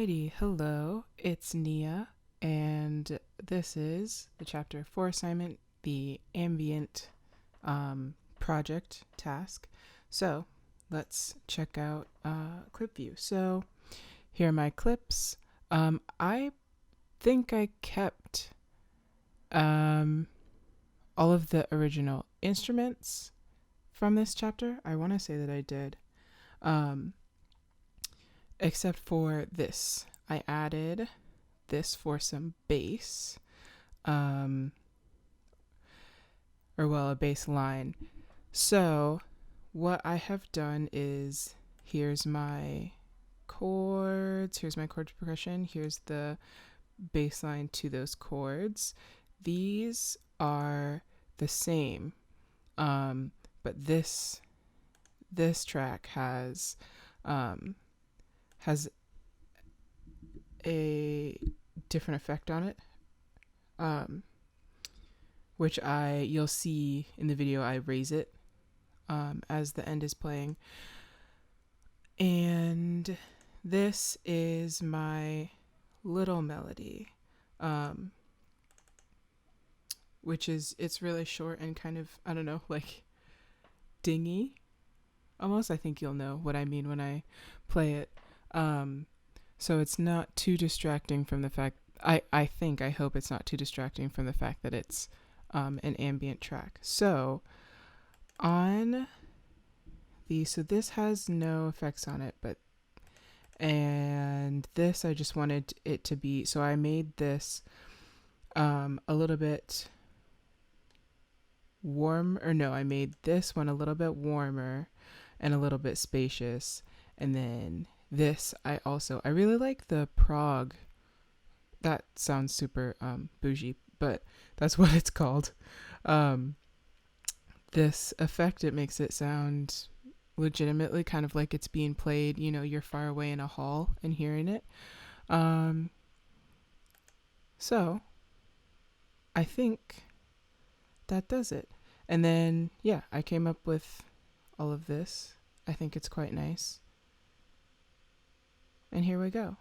Alrighty, hello, it's Nia, and this is the chapter 4 assignment, the ambient project task. So let's check out clip view. So here are my clips. I think I kept all of the original instruments from this chapter. I want to say that I did. Except for this. I added this for some bass, or a bass line. So what I have done is here's my chords, here's my chord progression, here's the bass line to those chords. These are the same, but this track has a different effect on it, which you'll see in the video. I raise it as the end is playing, and this is my little melody, which is, it's really short and kind of, I don't know, like dingy almost. I think you'll know what I mean when I play it. So it's not too distracting from the fact, I hope it's not too distracting from the fact that it's an ambient track. So on so this has no effects on it, and this, I just wanted it to be, so I made this a little bit warm, or no, I made this one a little bit warmer and a little bit spacious. And then this, I really like the prog. That sounds super bougie, but that's what it's called. This effect, it makes it sound legitimately kind of like it's being played, you're far away in a hall and hearing it. So I think that does it. And then, yeah, I came up with all of this. I think it's quite nice. And here we go.